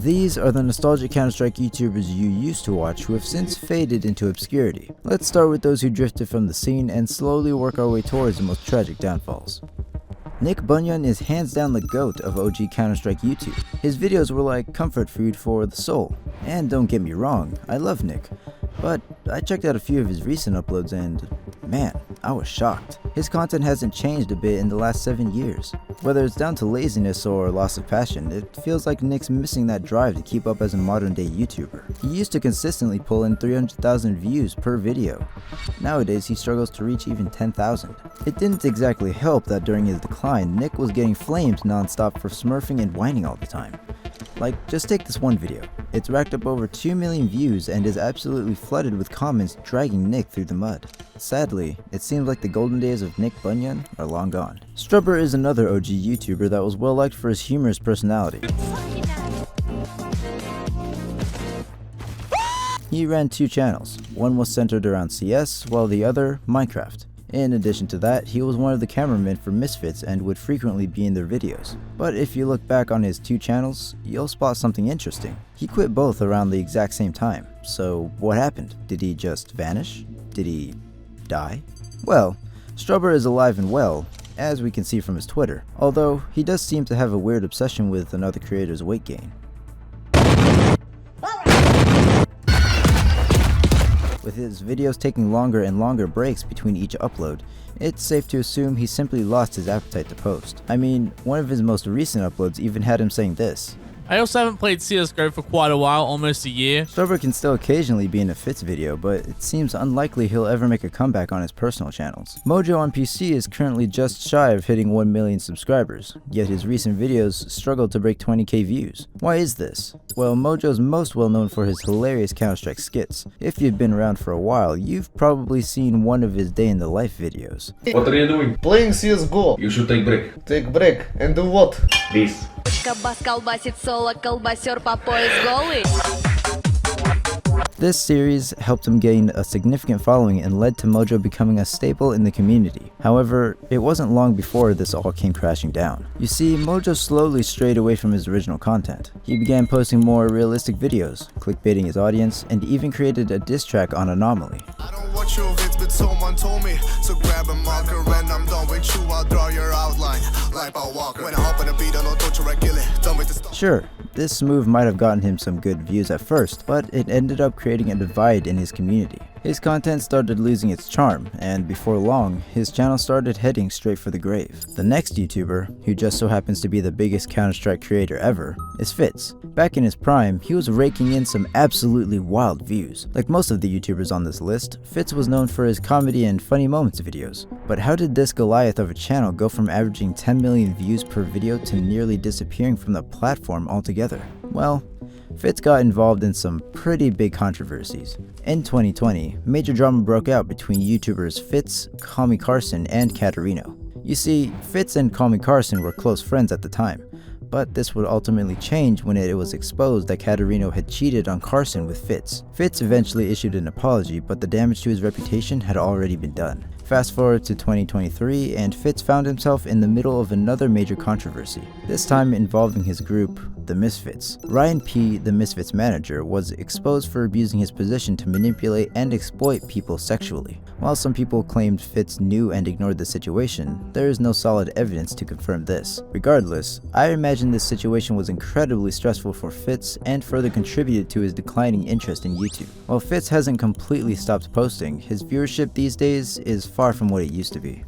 These are the nostalgic Counter-Strike YouTubers you used to watch who have since faded into obscurity. Let's start with those who drifted from the scene and slowly work our way towards the most tragic downfalls. Nick Bunyan is hands down the GOAT of OG Counter-Strike YouTube. His videos were like comfort food for the soul. And don't get me wrong, I love Nick. But I checked out a few of his recent uploads and, man, I was shocked. His content hasn't changed a bit in the last 7 years. Whether it's down to laziness or loss of passion, it feels like Nick's missing that drive to keep up as a modern day YouTuber. He used to consistently pull in 300,000 views per video. Nowadays he struggles to reach even 10,000. It didn't exactly help that during his decline, Nick was getting flamed non-stop for smurfing and whining all the time. Like, just take this one video. It's racked up over 2 million views and is absolutely flooded with comments dragging Nick through the mud. Sadly, it seems like the golden days of Nick Bunyan are long gone. Strubber is another OG YouTuber that was well liked for his humorous personality. He ran 2 channels. One was centered around CS, while the other, Minecraft. In addition to that, he was one of the cameramen for Misfits and would frequently be in their videos. But if you look back on his 2 channels, you'll spot something interesting. He quit both around the exact same time. So what happened? Did he just vanish? Did he die? Well, Strubber is alive and well, as we can see from his Twitter, although he does seem to have a weird obsession with another creator's weight gain. With his videos taking longer and longer breaks between each upload, it's safe to assume he simply lost his appetite to post. I mean, one of his most recent uploads even had him saying this. I also haven't played CSGO for quite a while, almost a year. Strubber can still occasionally be in a Fitz video, but it seems unlikely he'll ever make a comeback on his personal channels. Mojo on PC is currently just shy of hitting 1 million subscribers, yet his recent videos struggled to break 20k views. Why is this? Well, Mojo's most well known for his hilarious Counter-Strike skits. If you've been around for a while, you've probably seen one of his day in the life videos. What are you doing? Playing CSGO. You should take break. Take break. And do what? This. Кабас колбасит соло, колбасер по пояс голый. This series helped him gain a significant following and led to Mojo becoming a staple in the community. However, it wasn't long before this all came crashing down. You see, Mojo slowly strayed away from his original content. He began posting more realistic videos, clickbaiting his audience, and even created a diss track on Anomaly. I don't watch your vids, but someone told me, so grab a marker and I'm done with you, I'll draw your outline like a walker. When I hop on a beat, I don't touch your kill it. Tell me to stop. Sure, this move might have gotten him some good views at first, but it ended up creating a divide in his community. His content started losing its charm, and before long, his channel started heading straight for the grave. The next YouTuber, who just so happens to be the biggest Counter-Strike creator ever, is Fitz. Back in his prime, he was raking in some absolutely wild views. Like most of the YouTubers on this list, Fitz was known for his comedy and funny moments videos. But how did this Goliath of a channel go from averaging 10 million views per video to nearly disappearing from the platform altogether? Well, Fitz got involved in some pretty big controversies. In 2020, major drama broke out between YouTubers Fitz, Call Me Carson, and Katarino. You see, Fitz and Call Me Carson were close friends at the time, but this would ultimately change when it was exposed that Katarino had cheated on Carson with Fitz. Fitz eventually issued an apology, but the damage to his reputation had already been done. Fast forward to 2023, and Fitz found himself in the middle of another major controversy, this time involving his group, the Misfits. Ryan P., the Misfits manager, was exposed for abusing his position to manipulate and exploit people sexually. While some people claimed Fitz knew and ignored the situation, there is no solid evidence to confirm this. Regardless, I imagine this situation was incredibly stressful for Fitz and further contributed to his declining interest in YouTube. While Fitz hasn't completely stopped posting, his viewership these days is far from what it used to be.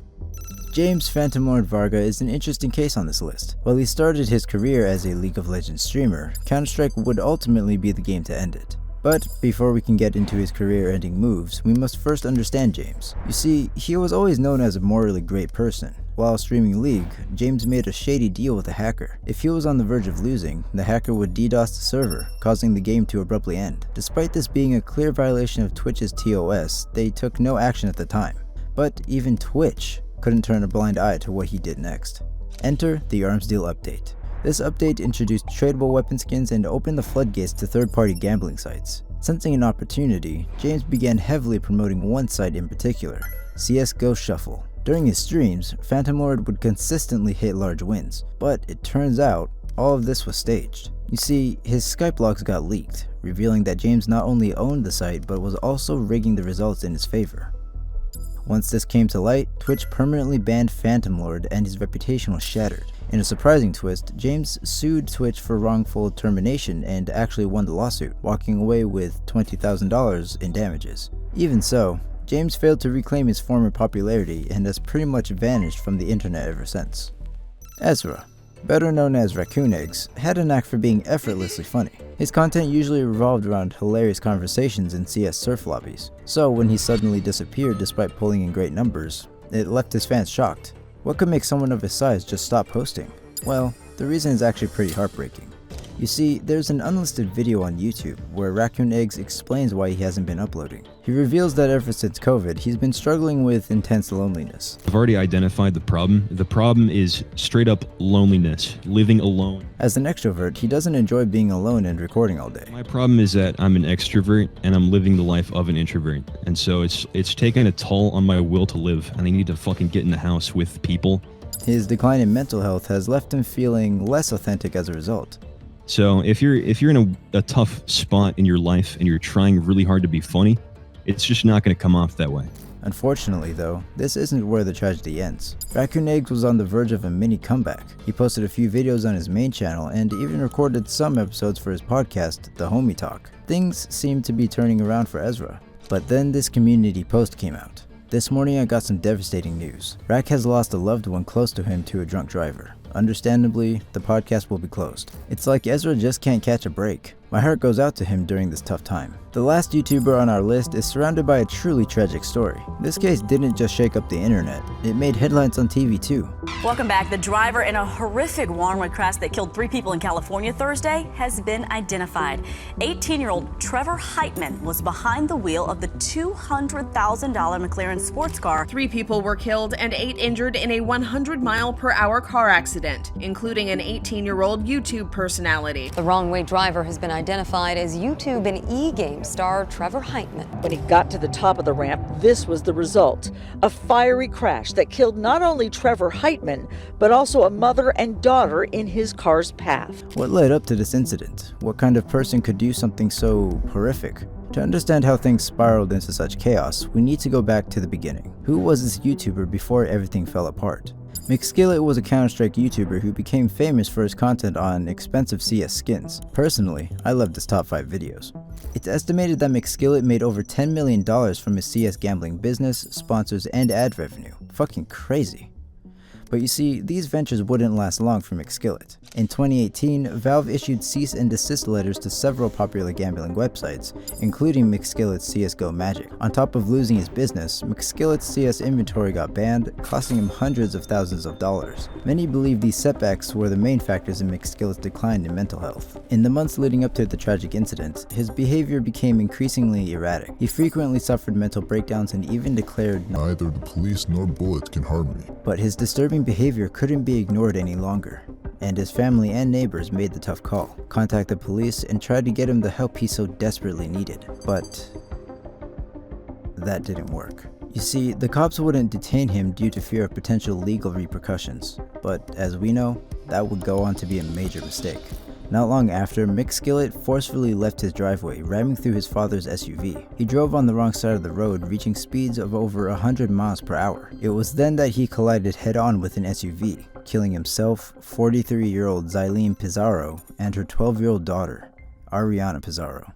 James Phantom Lord Varga is an interesting case on this list. While he started his career as a League of Legends streamer, Counter-Strike would ultimately be the game to end it. But before we can get into his career-ending moves, we must first understand James. You see, he was always known as a morally great person. While streaming League, James made a shady deal with a hacker. If he was on the verge of losing, the hacker would DDoS the server, causing the game to abruptly end. Despite this being a clear violation of Twitch's TOS, they took no action at the time. But even Twitch couldn't turn a blind eye to what he did next. Enter the Arms Deal update. This update introduced tradable weapon skins and opened the floodgates to third-party gambling sites. Sensing an opportunity, James began heavily promoting one site in particular, CSGO Shuffle. During his streams, Phantom Lord would consistently hit large wins, but it turns out all of this was staged. You see, his Skype logs got leaked, revealing that James not only owned the site but was also rigging the results in his favor. Once this came to light, Twitch permanently banned Phantom Lord and his reputation was shattered. In a surprising twist, James sued Twitch for wrongful termination and actually won the lawsuit, walking away with $20,000 in damages. Even so, James failed to reclaim his former popularity and has pretty much vanished from the internet ever since. Ezra, better known as Raccoon Eggs, had a knack for being effortlessly funny. His content usually revolved around hilarious conversations in CS surf lobbies, so when he suddenly disappeared despite pulling in great numbers, it left his fans shocked. What could make someone of his size just stop posting? Well, the reason is actually pretty heartbreaking. You see, there's an unlisted video on YouTube where Raccoon Eggs explains why he hasn't been uploading. He reveals that ever since COVID, he's been struggling with intense loneliness. I've already identified the problem. The problem is straight up loneliness, living alone. As an extrovert, he doesn't enjoy being alone and recording all day. My problem is that I'm an extrovert and I'm living the life of an introvert. And so it's taken a toll on my will to live, and I need to fucking get in the house with people. His decline in mental health has left him feeling less authentic as a result. So if you're in a tough spot in your life and you're trying really hard to be funny, it's just not going to come off that way. Unfortunately though, this isn't where the tragedy ends. Raccoon Eggs was on the verge of a mini comeback. He posted a few videos on his main channel and even recorded some episodes for his podcast, The Homie Talk. Things seemed to be turning around for Ezra. But then this community post came out. This morning I got some devastating news. Rack has lost a loved one close to him to a drunk driver. Understandably, the podcast will be closed. It's like Ezra just can't catch a break. My heart goes out to him during this tough time. The last YouTuber on our list is surrounded by a truly tragic story. This case didn't just shake up the internet, it made headlines on TV too. Welcome back. The driver in a horrific one-way crash that killed 3 people in California Thursday has been identified. 18-year-old Trevor Heitman was behind the wheel of the $200,000 McLaren sports car. 3 people were killed and 8 injured in a 100-mile-per-hour car accident, including an 18-year-old YouTube personality. The wrong-way driver has been identified as YouTube and e-game star Trevor Heitman. When he got to the top of the ramp, this was the result. A fiery crash that killed not only Trevor Heitman, but also a mother and daughter in his car's path. What led up to this incident? What kind of person could do something so horrific? To understand how things spiraled into such chaos, we need to go back to the beginning. Who was this YouTuber before everything fell apart? McSkillet was a Counter-Strike YouTuber who became famous for his content on expensive CS skins. Personally, I loved his top 5 videos. It's estimated that McSkillet made over $10 million from his CS gambling business, sponsors, and ad revenue. Fucking crazy. But you see, these ventures wouldn't last long for McSkillet. In 2018, Valve issued cease and desist letters to several popular gambling websites, including McSkillet's CSGO Magic. On top of losing his business, McSkillet's CS inventory got banned, costing him hundreds of thousands of dollars. Many believe these setbacks were the main factors in McSkillet's decline in mental health. In the months leading up to the tragic incident, his behavior became increasingly erratic. He frequently suffered mental breakdowns and even declared, "Neither the police nor bullets can harm me." But his disturbing behavior couldn't be ignored any longer, and his family and neighbors made the tough call, contacted police, and tried to get him the help he so desperately needed. But that didn't work. You see, the cops wouldn't detain him due to fear of potential legal repercussions, but as we know, that would go on to be a major mistake. Not long after, McSkillet forcefully left his driveway, ramming through his father's SUV. He drove on the wrong side of the road, reaching speeds of over 100 miles per hour. It was then that he collided head-on with an SUV, killing himself, 43-year-old Zylene Pizarro, and her 12-year-old daughter, Ariana Pizarro.